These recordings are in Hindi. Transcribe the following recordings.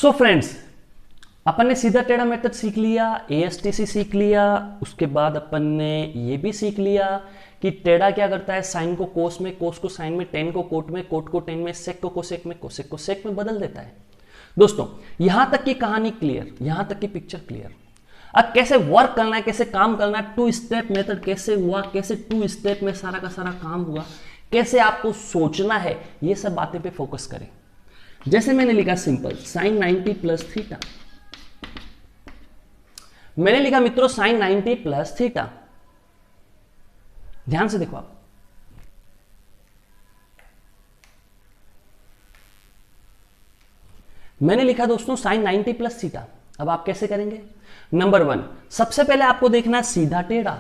सो फ्रेंड्स, अपन ने सीधा टेढ़ा मेथड सीख लिया, एएसटीसी सीख लिया, उसके बाद अपन ने ये भी सीख लिया कि टेढ़ा क्या करता है, साइन को कोस में, कोस को साइन में, टेन को कोट में, कोट को टेन में, सेक को कोसेक में, कोसेक को सेक में बदल देता है। दोस्तों यहां तक की कहानी क्लियर, यहां तक की पिक्चर क्लियर। अब कैसे वर्क करना है, कैसे काम करना है, 2 स्टेप मेथड कैसे हुआ, कैसे 2 स्टेप में सारा का सारा काम हुआ, कैसे आपको सोचना है, ये सब बातें पे फोकस करें। जैसे मैंने लिखा सिंपल साइन 90 प्लस थीटा, मैंने लिखा मित्रों साइन 90 प्लस थीटा। ध्यान से देखो आप, मैंने लिखा दोस्तों साइन 90 प्लस थीटा। अब आप कैसे करेंगे? नंबर 1, सबसे पहले आपको देखना है सीधा टेढ़ा,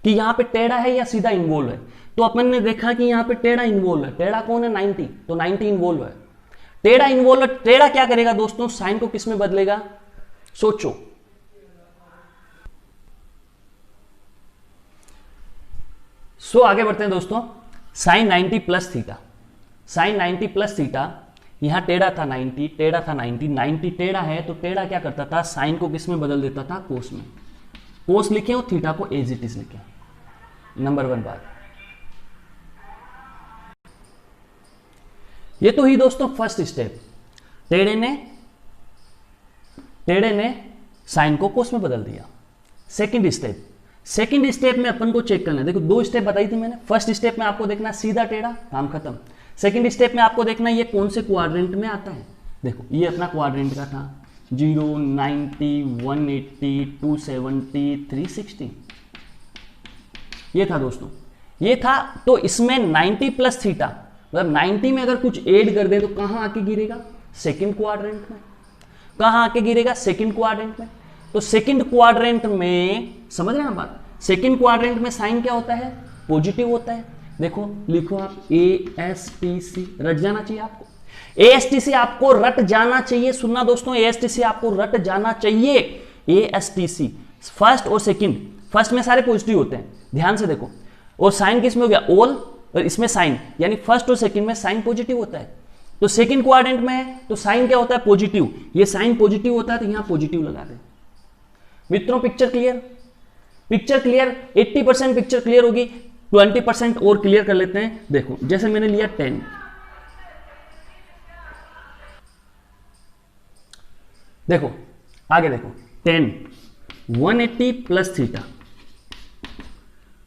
कि यहां पे टेढ़ा है या सीधा इन्वॉल्व है। तो अपन ने देखा कि यहां पे टेढ़ा इन्वॉल्व है, टेढ़ा कौन है 90, तो 90 इन्वॉल्व है। टेढ़ा इन्वॉल्व है, टेढ़ा क्या करेगा दोस्तों, साइन को किस में बदलेगा, सोचो। सो आगे बढ़ते हैं दोस्तों, sine 90 plus theta, sine 90 plus theta, यहां टेढ़ा था 90, टेढ़ा था 90, 90 टेढ़ा है तो टेढ़ा क्या करता था, साइन को किस में बदल देता था, कोस में। कोस लिखे और थीटा को एज इट इज लिखे। नंबर 1 बात, ये तो ही दोस्तों फर्स्ट स्टेप, टेढ़े ने साइन को कोस में बदल दिया। सेकंड स्टेप, सेकंड स्टेप में अपन को चेक करना है, देखो 2 स्टेप बताई थी मैंने। फर्स्ट स्टेप में आपको देखना सीधा टेढ़ा, काम खत्म। सेकंड स्टेप में आपको देखना ये कौन से क्वाड्रेंट में आता है। देखो ये अपना क्वाड्रेंट का था, 0, 90, 180, 270, 360, ये था दोस्तों, ये था। तो इसमें 90 प्लस थीटा, मतलब 90 में अगर कुछ ऐड कर दे तो कहां आके गिरेगा, सेकंड क्वाड्रेंट में। कहां आके गिरेगा, सेकंड क्वाड्रेंट में। तो सेकंड क्वाड्रेंट में, समझ रहे हैं बात, सेकंड क्वाड्रेंट में साइन क्या होता है, पॉजिटिव होता है। देखो लिखो आप ASTC, रट जाना चाहिए आपको, ASTC आपको रट जाना चाहिए। सुनना दोस्तों, ASTC आपको रट जाना चाहिए। ASTC फर्स्ट और सेकंड, फर्स्ट में सारे पॉजिटिव होते हैं, ध्यान से देखो। और साइन किस में हो गया, ऑल, और इसमें साइन, यानी फर्स्ट और सेकंड में साइन पॉजिटिव होता है। तो सेकंड क्वाड्रेंट में है तो साइन क्या होता है, पॉजिटिव। ये साइन पॉजिटिव होता है तो यहां पॉजिटिव लगा दे। मित्रों picture clear, picture clear, 80% picture clear होगी, 20% और क्लियर कर लेते हैं। देखो जैसे मैंने लिया 10, देखो आगे देखो 10 180 प्लस थीटा,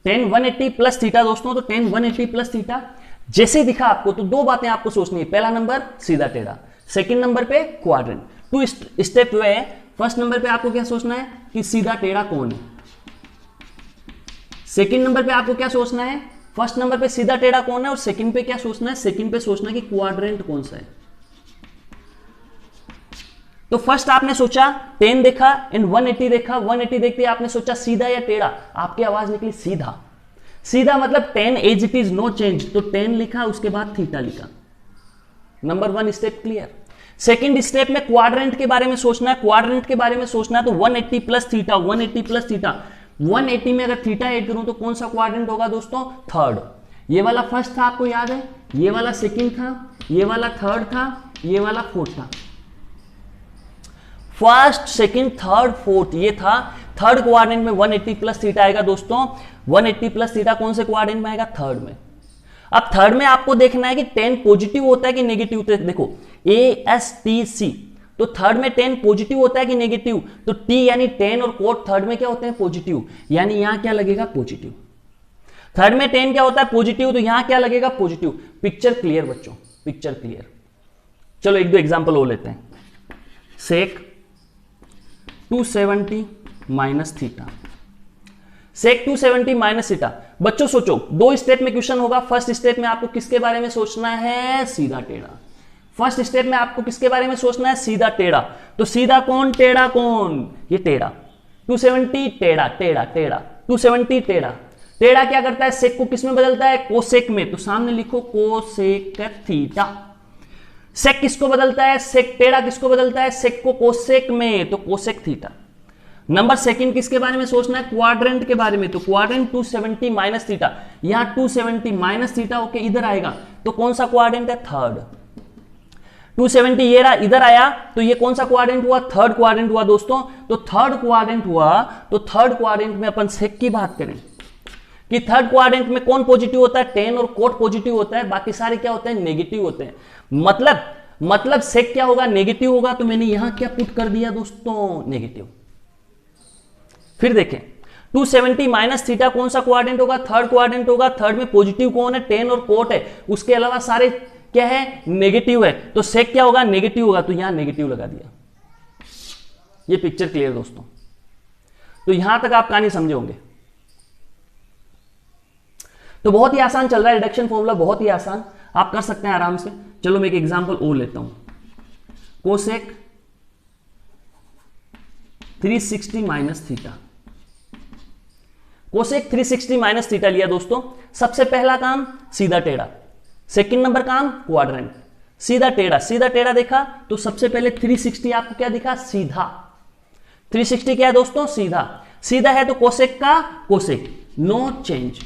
10 180 प्लस थीटा दोस्तों। तो 10 180 प्लस थीटा जैसे दिखा आपको, तो 2 बातें आपको सोचनी है। पहला नंबर सीधा टेढ़ा, सेकंड नंबर पे क्वाड्रेंट। 2 स्टेप हुए हैं। फर्स्ट नंबर पे आपको क्या सोचना है कि सीधा टेढ़ा कौन है। सेकंड नंबर पे आपको क्या सोचना है, फर्स्ट नंबर पे सीधा टेढ़ा कौन है, और सेकंड पे क्या सोचना है, सेकंड पे सोचना है कि क्वाड्रेंट कौन सा है। तो फर्स्ट आपने सोचा 10 देखा एंड 180 देखा, 180 देखते आपने सोचा सीधा या टेढ़ा, आपकी आवाज निकली सीधा। सीधा मतलब 10 as it is, no change. तो 10 लिखा, उसके बाद थीटा लिखा। Number 1 step clear. Second step में क्वाड्रेंट के बारे में सोचना है, क्वाड्रेंट के बारे में सोचना है। तो 180 प्लस थीटा, 180 प्लस थीटा, 180 में अगर थीटा ऐड करूं तो कौन सा क्वाड्रेंट होगा दोस्तों, थर्ड। ये वाला फर्स्ट था, आपको याद है, ये वाला सेकंड था, ये वाला थर्ड था, ये वाला फोर्थ था। फर्स्ट सेकंड थर्ड फोर्थ ये था। थर्ड क्वाड्रेंट में 180 प्लस थीटा आएगा दोस्तों। 180 प्लस थीटा कौन से क्वाड्रेंट में आएगा, थर्ड में। अब थर्ड में आपको देखना है कि 10 पॉजिटिव होता है कि नेगेटिव होता है। देखो ASTC, तो थर्ड में 10 पॉजिटिव होता है कि नेगेटिव, तो T यानी 10 और कोट थर्ड में क्या होते हैं, पॉजिटिव, यानी यहां क्या लगेगा, पॉजिटिव। थर्ड में 10 क्या होता है, पॉजिटिव, तो यहां क्या लगेगा, पॉजिटिव। पिक्चर क्लियर बच्चों, पिक्चर क्लियर। चलो 1-2 एग्जांपल और लेते हैं। सेक 270 माइनस थीटा, सेक 270 माइनस थीटा। बच्चों सोचो, 2 स्टेप में क्वेश्चन होगा। फर्स्ट स्टेप में आपको किसके बारे में सोचना है, सीधा टेढ़ा। फर्स्ट स्टेप में आपको किसके बारे में सोचना है, सीधा टेढ़ा। तो सीधा कौन, टेढ़ा कौन, ये टेढ़ा। 270 टेढ़ा, टेढ़ा टेढ़ा, 270 टेढ़ा। टेढ़ा क्या करता है, सेक को किस में बदलता है, कोसेक में। तो सामने लिखो कोसेक थीटा। सेक किसको बदलता है, सेक टेढ़ा किसको बदलता है, सेक को कोसेक में, तो कोसेक थीटा। नंबर सेकंड किसके बारे में सोचना है, क्वाड्रेंट के बारे में। तो क्वाड्रेंट 270 माइनस थीटा, यहां 270 माइनस थीटा होके इधर आएगा, तो कौन सा क्वाड्रेंट है, थर्ड। 270 ये रहा, इधर आया तो ये कौन सा क्वाड्रेंट हुआ, थर्ड क्वाड्रेंट हुआ दोस्तों। तो थर्ड क्वाड्रेंट हुआ, तो थर्ड क्वाड्रेंट में अपन सेक की बात करें कि थर्ड क्वाड्रेंट में कौन पॉजिटिव होता है, 10 और कोट पॉजिटिव होता है, बाकी सारे क्या होते हैं, नेगेटिव होते हैं। मतलब सेक क्या होगा, नेगेटिव होगा। तो मैंने यहां क्या पुट कर दिया दोस्तों, नेगेटिव। फिर देखें 270 माइनस थीटा कौन सा क्वाड्रेंट होगा, थर्ड क्वाड्रेंट होगा। थर्ड में पॉजिटिव कौन है, 10 और कोट है, उसके अलावा सारे क्या है, नेगेटिव है। तो सेक क्या होगा, नेगेटिव होगा, तो यहां नेगेटिव लगा दिया। ये पिक्चर क्लियर दोस्तों। तो यहां तक आप कहानी समझे होंगे। तो बहुत ही आसान चल रहा है रिडक्शन फॉर्मूला, बहुत ही आसान, आप कर सकते हैं आराम से। चलो मैं एक एग्जांपल और लेता हूं, cosec 360 minus theta. Cosec 360 minus theta लिया दोस्तों। सबसे पहला काम सीधा टेढ़ा, सेकंड नंबर काम क्वाड्रेंट। सीधा टेढ़ा, सीधा टेढ़ा देखा तो सबसे पहले 360 आपको क्या दिखा, सीधा। 360 क्या है दोस्तों, सीधा। सीधा है तो कोसेक का कोसेक, नो चेंज।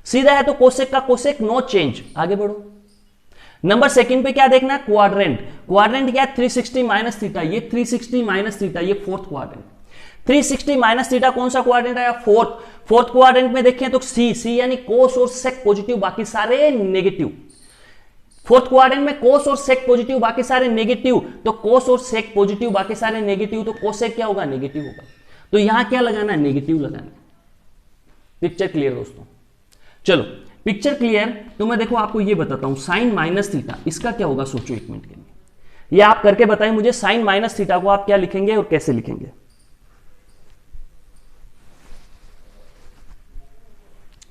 सीधा है तो कोसेक का कोसेक, नो चेंज। आगे बढ़ो, नंबर सेकंड पे क्या देखना है, क्वाड्रेंट। क्वाड्रेंट क्या है, 360 माइनस थीटा। ये 360 माइनस थीटा, ये फोर्थ क्वाड्रेंट। 360 माइनस थीटा कौन सा क्वाड्रेंट आया, फोर्थ क्वाड्रेंट में देखें तो सी यानी कोस और सेक पॉजिटिव, बाकी सारे नेगेटिव। फोर्थ क्वाड्रेंट में कोस और सेक पॉजिटिव, बाकी सारे नेगेटिव। तो कोस और सेक पॉजिटिव, बाकी सारे नेगेटिव, तो कोसेक क्या होगा, नेगेटिव होगा। तो यहां क्या लगाना है, नेगेटिव लगाना है। पिक्चर क्लियर दोस्तों। चलो पिक्चर क्लियर। तो मैं देखो आपको ये बताता हूं, साइन माइनस थीटा इसका क्या होगा, सोचो एक मिनट के लिए। ये आप करके बताएं मुझे, साइन माइनस थीटा को आप क्या लिखेंगे और कैसे लिखेंगे।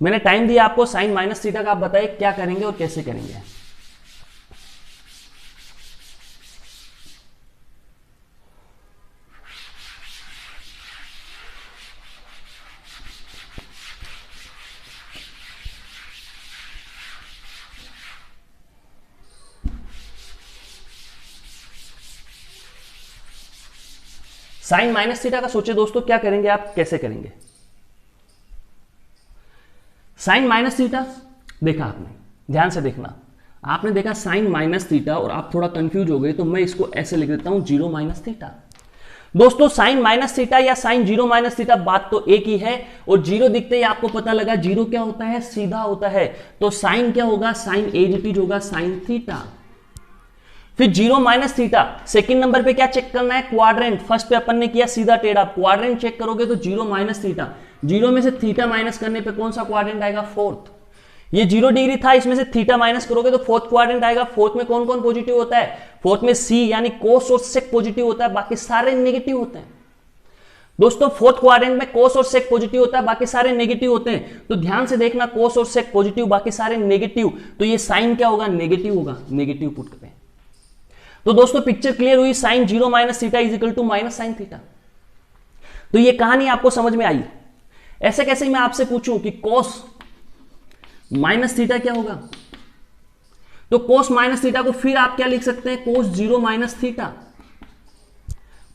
मैंने टाइम दिया आपको, साइन माइनस थीटा का आप बताइए क्या करेंगे और कैसे करेंगे। साइन माइनस थीटा का सोचे दोस्तों, क्या करेंगे आप, कैसे करेंगे। साइन माइनस थीटा देखा आपने, ध्यान से देखना। आपने देखा साइन माइनस थीटा और आप थोड़ा कंफ्यूज हो गए, तो मैं इसको ऐसे लिख देता हूं, जीरो माइनस थीटा। दोस्तों साइन माइनस थीटा या साइन जीरो माइनस थीटा, बात तो एक ही है। और जीरो दिखते ही आपको पता लगा जीरो क्या होता है, सीधा होता है। तो साइन क्या होगा, साइन एज इट इज होगा, साइन थीटा। फिर zero minus theta, second number पे क्या चेक करना है, क्वाड्रेंट। फर्स्ट पे अपन ने किया सीधा टेढ़ा, क्वाड्रेंट चेक करोगे तो जीरो माइनस थीटा। जीरो में से थीटा माइनस करने पे कौन सा क्वाड्रेंट आएगा, फोर्थ। ये 0 डिग्री था, इसमें से थीटा माइनस करोगे तो फोर्थ क्वाड्रेंट आएगा। फोर्थ में कौन कौन पॉजिटिव होता है, फोर्थ में सी यानी कोस और सेक पॉजिटिव होता है, बाकी सारे नेगेटिव होते हैं। दोस्तों फोर्थ क्वाड्रेंट में कोस और सेक पॉजिटिव होता है, बाकी सारे नेगेटिव होते हैं। तो ध्यान से देखना, कोस और सेक पॉजिटिव, बाकी सारे नेगेटिव। तो ये साइन क्या होगा, नेगेटिव होगा, नेगेटिव पुट करते हैं। तो दोस्तों पिक्चर क्लियर हुई, sine zero minus theta is equal to minus sine theta. तो ये कहानी आपको समझ में आई। ऐसे कैसे मैं आपसे पूछूं कि कोस माइनस थीटा क्या होगा, तो कोस माइनस थीटा को फिर आप क्या लिख सकते हैं, cos zero minus theta.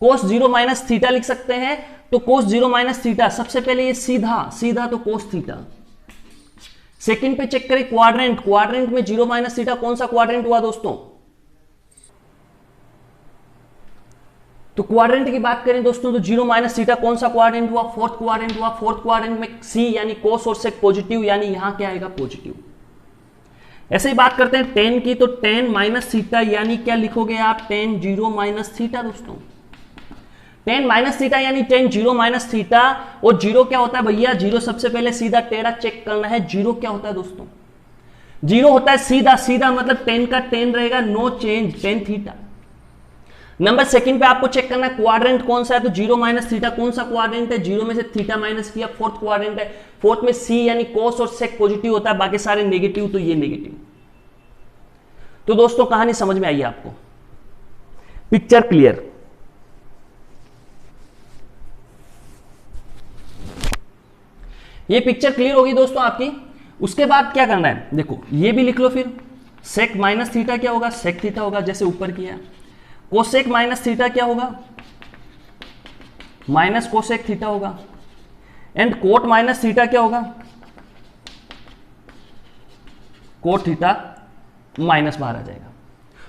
Cos zero minus theta लिख सकते हैं। तो कोस जीरो माइनस थीटा, सबसे पहले ये सीधा, सीधा तो कोस थीटा। सेकंड पे चेक करें क्वाड्रेंट, क्वाड्रेंट में जीरो माइनस थीटा कौन सा क्वाड्रेंट हुआ दोस्तों। तो क्वाड्रेंट की बात करें दोस्तों तो जीरो माइनस थीटा कौन सा क्वाड्रेंट हुआ, फोर्थ क्वाड्रेंट हुआ। फोर्थ क्वाड्रेंट में सी यानी कोस और सेक पॉजिटिव, यानी यहां क्या आएगा, पॉजिटिव। ऐसे ही बात करते हैं टेन की, तो टेन माइनस थीटा यानी क्या लिखोगे आप, टेन जीरो माइनस थीटा। दोस्तों टेन माइनस थीटा यानी टेन जीरो माइनस थीटा। और जीरो क्या होता है भैया, जीरो सबसे पहले सीधा टेढ़ा चेक करना है। जीरो क्या होता है दोस्तों, जीरो होता है सीधा, सीधा मतलब टेन का टेन रहेगा, no change, tan theta. Number second पे आपको चेक करना है क्वाड्रेंट कौन सा है, तो जीरो माइनस थीटा कौन सा क्वाड्रेंट है, जीरो में से थीटा माइनस किया, फोर्थ क्वाड्रेंट है। फोर्थ में सी यानी कोस और सेक पॉजिटिव होता है, बाकी सारे नेगेटिव, तो ये नेगेटिव। तो दोस्तों कहानी समझ में आई आपको, पिक्चर क्लियर। ये पिक्चर क्लियर होगी दोस्तों आपकी। उसके बाद क्या करना है, देखो ये भी लिख लो फिर, सेक माइनस थीटा क्या होगा, सेक थीटा होगा, जैसे ऊपर किया। कोसेक माइनस थीटा क्या होगा, माइनस कोसेक थीटा होगा। एंड कोट माइनस थीटा क्या होगा, कोट थीटा माइनस बाहर आ जाएगा।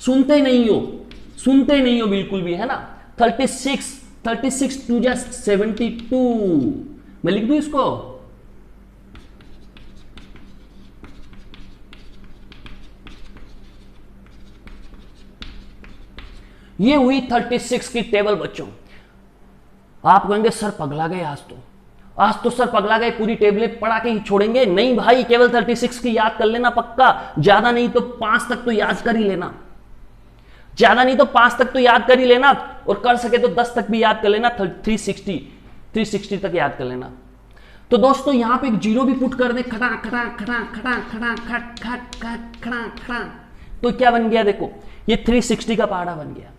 सुनते नहीं हो, सुनते नहीं हो बिल्कुल भी, है ना। 36 टू जा 72, मैं लिख दूं इसको, ये हुई 36 की टेबल बच्चों। आप कहेंगे सर पगला गए, आज तो सर पगला गए, पूरी टेबलें पढ़ा के ही छोड़ेंगे। नहीं भाई, केवल 36 की याद कर लेना पक्का, ज्यादा नहीं तो 5 तक तो याद कर ही लेना, ज्यादा नहीं तो 5 तक तो याद कर ही लेना, और कर सके तो 10 तक भी याद कर लेना, 360 तक याद कर लेना। तो दोस्तों यहां पे एक जीरो भी पुट कर दे, खड़ा खड़ा खड़ा खड़ा खड़ा खट खट खट खड़ा खड़ा, तो क्या बन गया, देखो ये 360 का पहाड़ा बन गया।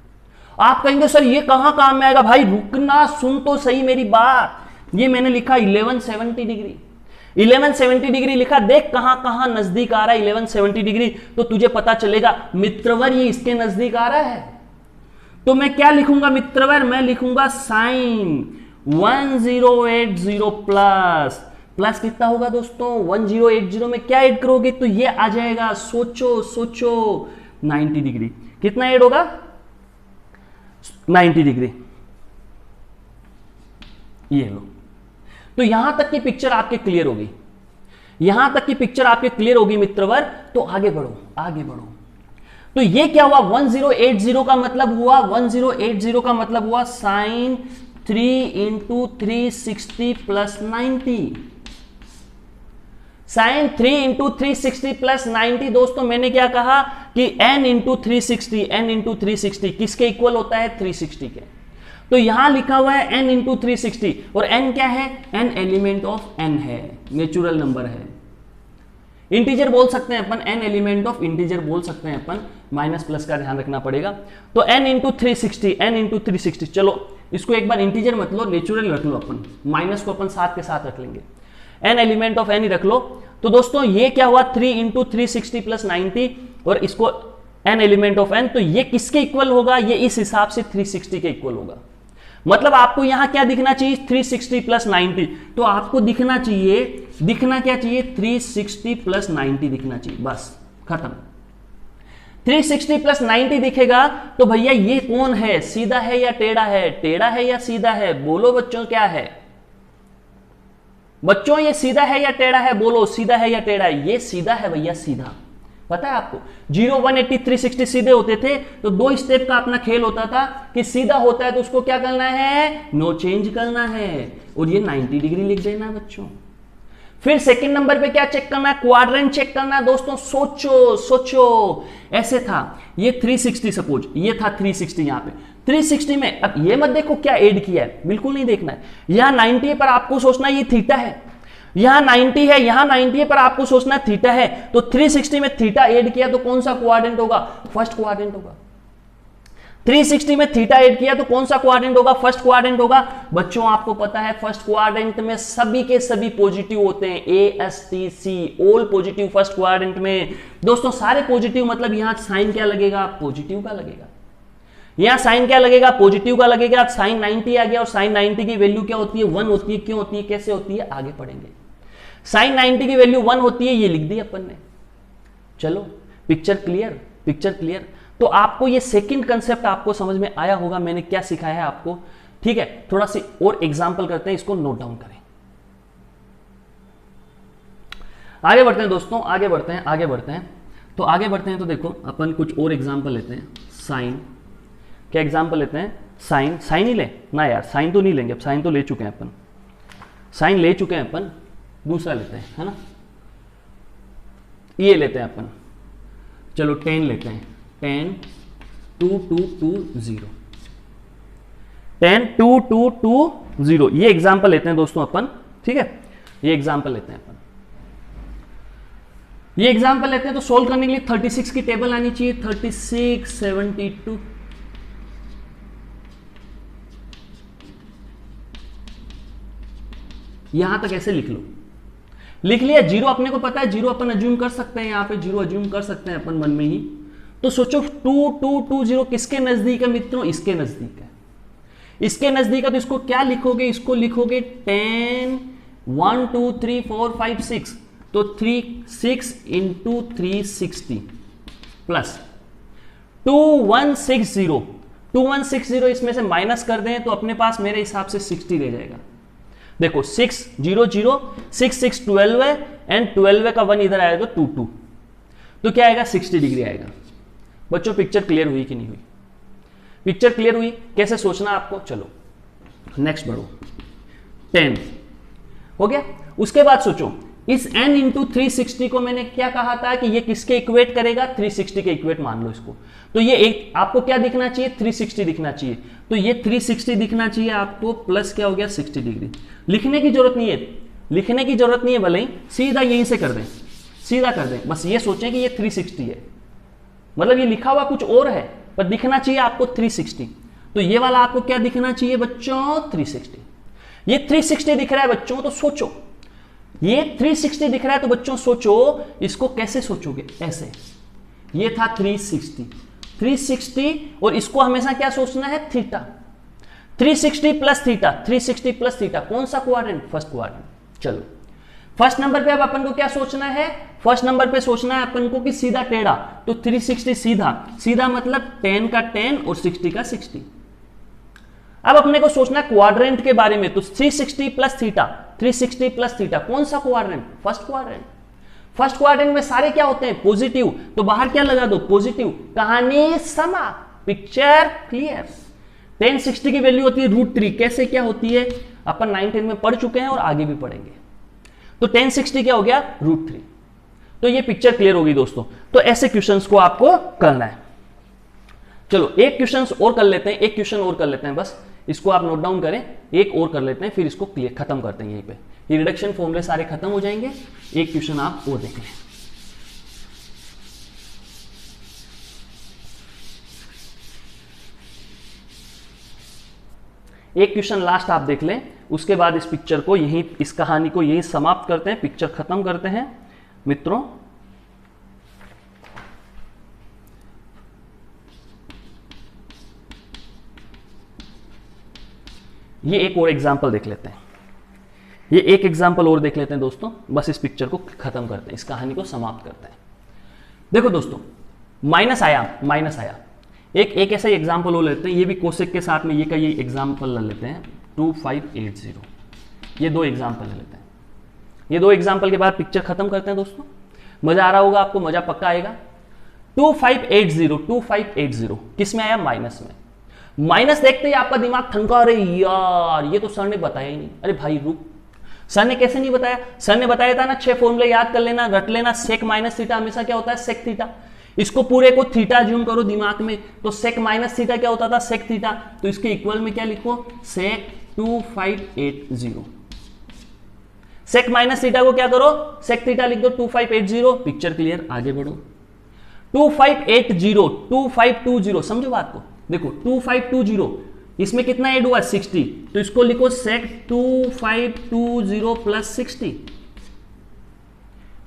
आप कहेंगे सर ये कहां काम में आएगा, भाई रुकना, सुन तो सही मेरी बात। ये मैंने लिखा 1170 डिग्री, 1170 डिग्री लिखा, देख कहां कहां नजदीक आ रहा है 1170 डिग्री, तो तुझे पता चलेगा मित्रवर ये इसके नजदीक आ रहा है। तो मैं क्या लिखूंगा मित्रवर, मैं लिखूंगा साइन 1080 प्लस, प्लस कितना होगा दोस्तों 1080 में क्या ऐड करोगे तो ये आ जाएगा, सोचो 90 डिग्री, कितना ऐड होगा 90 डिग्री, ये लो। तो यहां तक की पिक्चर आपके क्लियर होगी, यहां तक की पिक्चर आपके क्लियर होगी मित्रवर। तो आगे बढ़ो, आगे बढ़ो। तो ये क्या हुआ 1080 का मतलब हुआ, 1080 का मतलब हुआ sine 3 into 360 plus 90, sine 3 into 360 plus 90। दोस्तों मैंने क्या कहा कि n इंटू 360 किसके इक्वल होता है 360 के। तो यहां लिखा हुआ है n इंटू 360, और n क्या है, n एलिमेंट ऑफ n है, नेचुरल नंबर है, इंटीजर बोल सकते हैं अपन, n एलिमेंट ऑफ इंटीजर बोल सकते हैं अपन, माइनस प्लस का ध्यान रखना पड़ेगा। तो n इंटू 360, चलो इसको एक बार इंटीजर मत लो, नेचुरल रख लो अपन, माइनस को अपन साथ के साथ रख लेंगे, n एलिमेंट ऑफ n ही रख लो। तो दोस्तों ये क्या हुआ 3 इंटू 360 प्लस 90, और इसको n एलिमेंट ऑफ n, तो ये किसके इक्वल होगा, ये इस हिसाब से 360 के इक्वल होगा। मतलब आपको यहां क्या दिखना चाहिए 360 प्लस 90, तो आपको दिखना क्या चाहिए 360 प्लस 90 दिखना चाहिए, बस खत्म। 360 प्लस 90 दिखेगा तो भैया ये कौन है, सीधा है या टेढ़ा है, टेढ़ा है या सीधा है, बोलो बच्चों क्या है, बच्चों ये सीधा है या टेढ़ा है, बोलो सीधा है या टेढ़ा है, ये सीधा है भैया, सीधा। पता है आपको 0 180 360 सीधे होते थे, तो 2 स्टेप का अपना खेल होता था कि सीधा होता है तो उसको क्या करना है, नो चेंज करना है, और ये 90 डिग्री लिख देना है बच्चों। फिर सेकंड नंबर पे क्या चेक करना है, क्वाड्रेंट चेक करना है। दोस्तों सोचो ऐसे था ये 360, सपोज ये था 360, यहां पे 360 में अब ये मत देखो क्या ऐड किया है, बिल्कुल नहीं देखना है। यहां 90 है पर आपको सोचना है ये थीटा है, यहां 90 है, यहां 90 है पर आपको सोचना है थीटा है। तो 360 में थीटा ऐड किया तो कौन सा क्वाड्रेंट होगा, फर्स्ट क्वाड्रेंट होगा। 360 में थीटा ऐड किया तो कौन सा क्वाड्रेंट होगा, फर्स्ट क्वाड्रेंट होगा। बच्चों आपको पता है फर्स्ट क्वाड्रेंट में सभी के सभी पॉजिटिव होते हैं, ASTC all positive first quadrant में। दोस्तों सारे पॉजिटिव, मतलब यहां साइन क्या लगेगा, पॉजिटिव का लगेगा, यहां साइन क्या लगेगा, पॉजिटिव का लगेगा। साइन 90 आ गया, और साइन 90 की वैल्यू क्या होती है 1 होती है, क्यों होती है, कैसे होती है, आगे पढ़ेंगे। साइन 90 की वैल्यू 1 होती है, ये लिख दी अपन ने। चलो पिक्चर क्लियर। तो आपको ये सेकंड कंसेप्ट आपको समझ में आया होगा, मैंने क्या सिखाया है आपको, ठीक है। थोड़ा सी और एग्जांपल करते हैं, इसको नोट डाउन करें। आगे बढ़ते हैं दोस्तों, आगे बढ़ते हैं। तो देखो अपन कुछ और एग्जांपल लेते हैं। साइन, क्या एग्जांपल लेते हैं, साइन ही ले ना यार, साइन तो नहीं लेंगे, अब साइन तो ले चुके हैं अपन, साइन ले चुके हैं अपन, दूसरा लेते हैं, है ना, ये लेते हैं अपन। चलो 10 लेते हैं, 10 2 2 2 0, 10 2 2 2 0, ये एग्जांपल लेते हैं दोस्तों अपन, ठीक है। ये एग्जांपल लेते हैं अपन, ये एग्जांपल लेते हैं। तो सोल्व करने के लिए 36 की टेबल आनी चाहिए, 36 72, यहां तक ऐसे लिख लो, लिख लिया। जीरो अपने को पता है, जीरो अपन अज्यूम कर सकते हैं, यहां पे जीरो अज्यूम कर सकते हैं अपन मन में ही। तो सोचो 2 2 2 0 किसके नजदीक है मित्रों, इसके नजदीक है, इसके नजदीक है। तो इसको क्या लिखोगे, इसको लिखोगे 10 1 2 3 4 5 6, तो 6 इंटू 360 प्लस 2160 इसमें से माइनस कर दें तो अपने पास मेरे हिसाब से 60 रह जाएगा। देखो 600 6 12 है एंड 12 का 1 इधर आएगा तो 22, तो क्या आएगा 60 डिग्री आएगा। बच्चों पिक्चर क्लियर हुई कि नहीं हुई? पिक्चर क्लियर हुई? कैसे सोचना आपको? चलो नेक्स्ट बढ़ो। 10 हो गया। उसके बाद सोचो इस n इंटू 360 को मैंने क्या कहा था कि ये किसके इक्वेट करेगा? 360 के इक्वेट मान लो इसको। तो ये एक आपको क्या दिखना चाहिए? 360 दिखना चाहिए। तो ये 360 दिखना चाहिए आपको, प्लस क्या हो गया 60 डिग्री। लिखने की जरूरत नहीं है, लिखने की जरूरत नहीं है, भले ही सीधा यहीं से कर दें, सीधा कर दें। बस ये सोचें कि ये 360 है, मतलब ये लिखा हुआ कुछ और है पर दिखना चाहिए आपको 360। तो ये वाला आपको क्या दिखना चाहिए बच्चों? 360। ये 360 दिख रहा है बच्चों, तो सोचो ये 360 दिख रहा है तो बच्चों सोचो इसको कैसे सोचोगे? ऐसे, ये था 360 और इसको हमेशा क्या सोचना है? Theta. 360 plus theta, 360 plus theta, कौन सा क्वाड्रेंट? First quadrant. चलो फर्स्ट नंबर पे अब अपन को क्या सोचना है? फर्स्ट नंबर पे सोचना है अपन को कि सीधा टेढ़ा, तो 360 सीधा, सीधा मतलब 10 का 10 और 60 का 60। अब अपने को सोचना क्वाड्रेंट के बारे में, तो 360 प्लस थीटा, 360 प्लस थीटा, कौन सा quadrant? First quadrant. First quadrant में सारे क्या होते हैं? पॉजिटिव, तो बाहर क्या लगा दो? पॉजिटिव। कहानी समा, पिक्चर क्लियर। 10 60 की वैल्यू होती है √3। कैसे क्या होती है अपन 9 10 में पढ़ चुके हैं और आगे भी पढ़ेंगे। तो 10 60 क्या हो गया? √3। तो ये पिक्चर क्लियर होगी दोस्तों। तो ऐसे क्वेश्चंस को आपको करना है। चलो एक क्वेश्चन और कर लेते हैं, एक क्वेश्चन और कर लेते हैं, बस इसको आप नोट डाउन करें, एक और कर लेते हैं, फिर इसको क्लियर खत्म करते हैं। यहीं पे ये रिडक्शन फॉर्मूले सारे खत्म हो जाएंगे। एक क्वेश्चन आप और देख लें। एक क्वेश्चन लास्ट आप देख लें, उसके बाद इस पिक्चर को यहीं, इस कहानी को यहीं समाप्त करते हैं, पिक्चर खत्म करते हैं मित्रों। ये एक और एग्जाम्पल देख लेते हैं, ये एक एग्जाम्पल और देख लेते हैं दोस्तों, बस इस पिक्चर को खत्म करते हैं, इस कहानी को समाप्त करते हैं। देखो दोस्तों माइनस आया, माइनस आया। एक ऐसा एग्जाम्पल हो लेते हैं, ये भी कोसेक के साथ में ये का ये एग्जाम्पल ले लेते हैं 2580। ये दो एग्जाम्पल ले लेते हैं, ये दो एग्जाम्पल के बाद पिक्चर खत्म करते हैं दोस्तों। मजा आ रहा होगा आपको, मजा पक्का आएगा। 2580 किस में आया? माइनस में। माइनस देखते ही आपका दिमाग ठनका, अरे यार ये तो सर ने बताया ही नहीं। अरे भाई रुक, सर ने कैसे नहीं बताया? सर ने बताया था ना, 6 फॉर्मूले याद कर लेना, रट लेना। सेक माइनस थीटा हमेशा क्या होता है? Sec theta. इसको पूरे को थीटा ज्यूम करो दिमाग में, तो सेक माइनस थीटा क्या होता था? Sec theta. तो इसके इक्वल में क्या लिखो? सेक 2580। सेक माइनस थीटा को क्या करो? सेक थीटा लिख दो 2580। पिक्चर क्लियर, आगे बढ़ो। 2580 2520, समझो बात को। देखो 2520 इसमें कितना ऐड हुआ? 60, तो इसको लिखो सेक 2520 प्लस 60।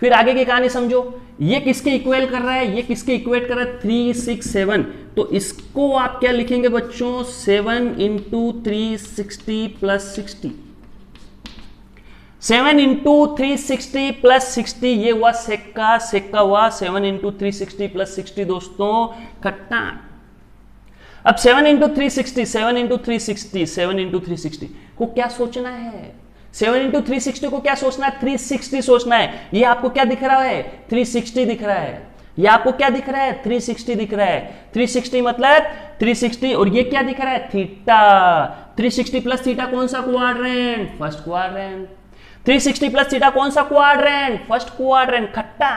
फिर आगे की कहानी समझो, ये किसके इक्वल कर रहा है? ये किसके इक्वेट कर रहा है? 367। तो इसको आप क्या लिखेंगे बच्चों? 7 इंटू 360 प्लस 60। 7 इंटू 360 प्लस 60, ये हुआ सेक का हुआ 7 इंटू 360 प्लस 60 दोस्तों खट्टा। अब 7 इंटू 360, 7 इंटू 360, 7 इंटू 360 को क्या सोचना है? 7 इंटू 360 को क्या सोचना है? 360 सोचना है। ये आपको क्या दिख रहा है? 360 दिख रहा है। ये आपको क्या दिख रहा है? 360 दिख रहा है। 360 मतलब 360, और ये क्या दिख रहा है? थीटा। 360 प्लस थीटा कौन सा quadrant? First quadrant. 360 plus theta कौन सा क्वाड्रेंट? First quadrant. खट्टा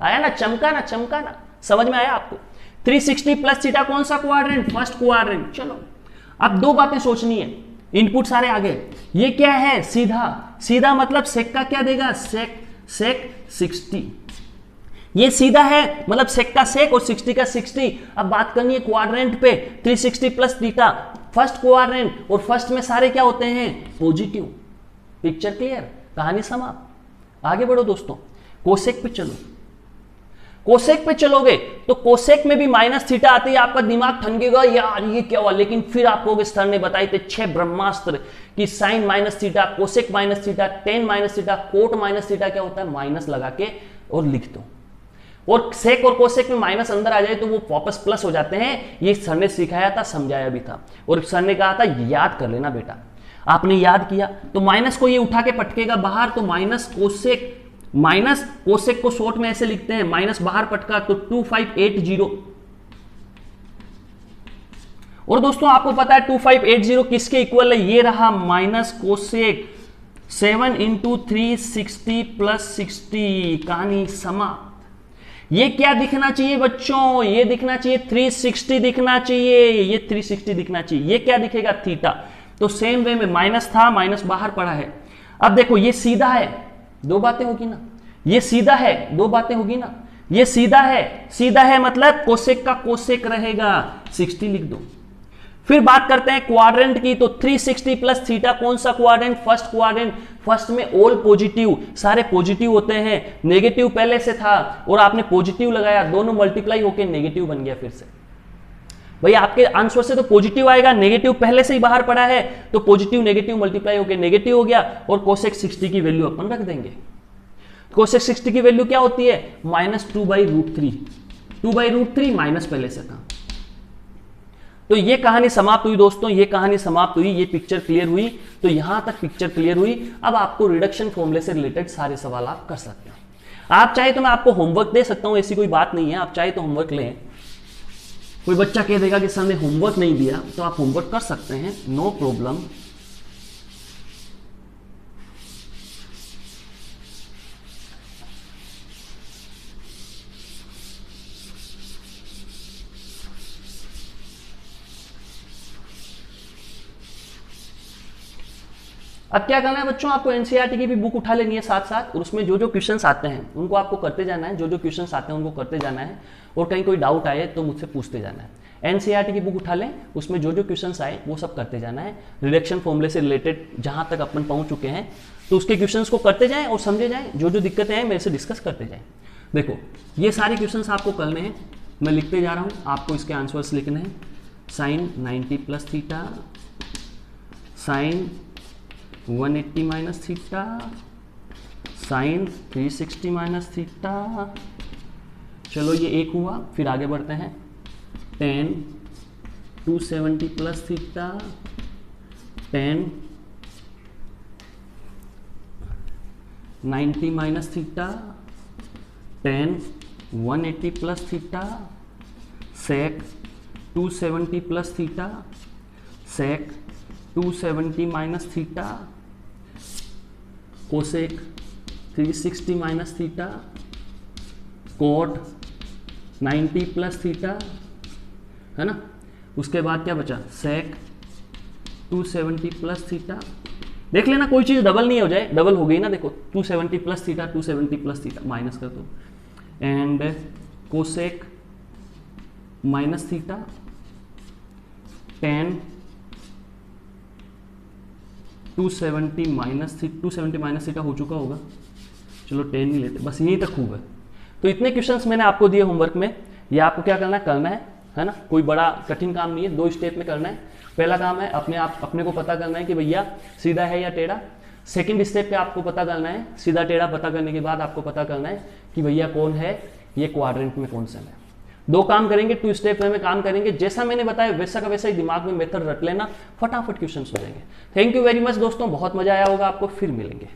आया ना, चमका ना, चमका ना, समझ में आया आपको? 360 प्लस थीटा कौन सा क्वाड्रेंट? First quadrant. चलो अब दो बातें सोचनी है, इनपुट सारे आगे। ये क्या है? सीधा। सीधा मतलब सेक का क्या देगा? सेक 60। ये सीधा है मतलब सेक का सेक और 60 का 60। अब बात करनी है क्वाड्रेंट पे। 360 प्लस थीटा फर्स्ट क्वाड्रेंट, और फर्स्ट में सारे क्या होते हैं? पॉजिटिव। पिक्चर क्लियर, कहानी समाप्त। आगे बढ़ो दोस्तों, कोसेक पे चलो। कोसेक पे चलोगे तो कोसेक में भी माइनस थीटा आती है, आपका दिमाग ठनकेगा, यार ये क्या हुआ। लेकिन फिर आपको सर ने बताए थे 6 ब्रह्मास्त्र कि sine minus theta, cosec minus theta, tan minus theta, cot minus theta क्या होता है? माइनस लगा के और लिख दो। और सेक और कोसेक में माइनस अंदर आ जाए तो वो वापस प्लस हो जाते हैं। ये सर ने सिखाया था, समझाया भी था, और सर ने कहा था याद कर लेना बेटा। आपने याद किया तो माइनस को ये उठा के पटकेगा बाहर, तो माइनस कोसेक को शॉर्ट में ऐसे लिखते हैं, माइनस बाहर पटका तो 2580। और दोस्तों आपको पता है 2580 किसके इक्वल है, ये रहा माइनस कोसेक 7 इंटू 360 प्लस 60। कहानी समाप्त। ये क्या दिखना चाहिए बच्चों, ये दिखना चाहिए 360 दिखना चाहिए, ये 360 दिखना चाहिए। ये क्या दिखेगा, थीटा। तो सेम वे में माइनस था, माइनस बाहर पड़ा है। अब देखो ये सीधा है, दो बातें होगी ना, ये सीधा है, दो बातें होगी ना। ये सीधा है मतलब कोसेक का कोसेक रहेगा, 60 लिख दो। फिर बात करते हैं क्वाड्रेंट की, तो 360 प्लस थीटा कौन सा क्वाड्रेंट, फर्स्ट क्वाड्रेंट। फर्स्ट में ऑल पॉजिटिव, सारे पॉजिटिव होते हैं, नेगेटिव पहले से था और आपने पॉजिटिव लगाया, दोनों मल्टीप्लाई होकर नेगेटिव बन गया। फिर से भाई आपके आंसर से तो पॉजिटिव आएगा, नेगेटिव पहले से ही बाहर पड़ा है, तो पॉजिटिव नेगेटिव मल्टीप्लाई होकर नेगेटिव हो गया, और कोसेक 60 की वैल्यू अपन रख देंगे। कोसेक 60 की वैल्यू क्या होती है, -2/√3। 2/√3 माइनस पहले से था। तो ये कहानी समाप्त हुई दोस्तों, ये कहानी समाप्त हुई, ये पिक्चर क्लियर हुई। तो यहां तक पिक्चर क्लियर हुई। अब आपको रिडक्शन फॉर्मूले से रिलेटेड सारे सवाल आप कर सकते हैं। आप चाहे तो मैं आपको होमवर्क दे सकता हूं, ऐसी कोई बात नहीं है, आप चाहे तो होमवर्क लें। कोई बच्चा कह देगा कि सर ने होमवर्क नहीं दिया, तो आप होमवर्क कर सकते हैं, नो प्रॉब्लम। अब क्या करना है बच्चों, आपको एनसीईआरटी की भी बुक उठा लेनी है साथ साथ, और उसमें जो जो क्वेश्चंस आते हैं उनको आपको करते जाना है, जो जो क्वेश्चंस आते हैं उनको करते जाना है, और कहीं कोई डाउट आए तो मुझसे पूछते जाना है। एनसीईआरटी की बुक उठा लें, उसमें जो जो क्वेश्चंस आए वो सब करते जाना है। रिडक्शन फॉर्मूले से रिलेटेड जहां तक अपन पहुंच चुके हैं तो उसके क्वेश्चंस को करते जाएं और समझे जाएं, जो जो दिक्कतें हैं मेरे से डिस्कस करते जाएं। देखो ये सारे क्वेश्चंस आपको करने हैं, मैं लिखते जा रहा हूँ, आपको इसके आंसर्स लिखने हैं। Sine 90 plus theta, sine 180 minus theta, sine 360 minus theta. चलो ये एक हुआ, फिर आगे बढ़ते हैं। tan 270 plus theta, tan 90 minus theta, tan 180 plus theta, sec 270 plus theta, sec 270 minus theta, cosec 360 minus theta, cot 90 plus theta, है ना। उसके बाद क्या बचा, सेक 270 प्लस थीटा। देख लेना कोई चीज़ डबल नहीं हो जाए, डबल हो गई ना, देखो 270 plus theta, 270 plus theta minus कर दो, and cosec minus theta, tan 270 minus theta हो चुका होगा, चलो 10 नहीं लेते, बस यहीं तक खूब है। तो इतने क्वेश्चंस मैंने आपको दिए होमवर्क में, ये आपको क्या करना है ना, कोई बड़ा कठिन काम नहीं है, 2 स्टेप में करना है। पहला काम है अपने को पता करना है कि भैया सीधा है या टेढ़ा। सेकंड स्टेप पे आपको पता करना है, सीधा टेढ़ा पता करने के बाद आपको पता करना है कि भैया कौन है ये क्वाड्रेंट में कौन सा है। 2 काम करेंगे, 2 स्टेप में काम करेंगे, जैसा मैंने बताया वैसा का वैसा ही दिमाग में मेथड रट लेना, फटाफट क्वेश्चन हो जाएंगे। थैंक यू वेरी मच दोस्तों, बहुत मजा आया होगा आपको, फिर मिलेंगे।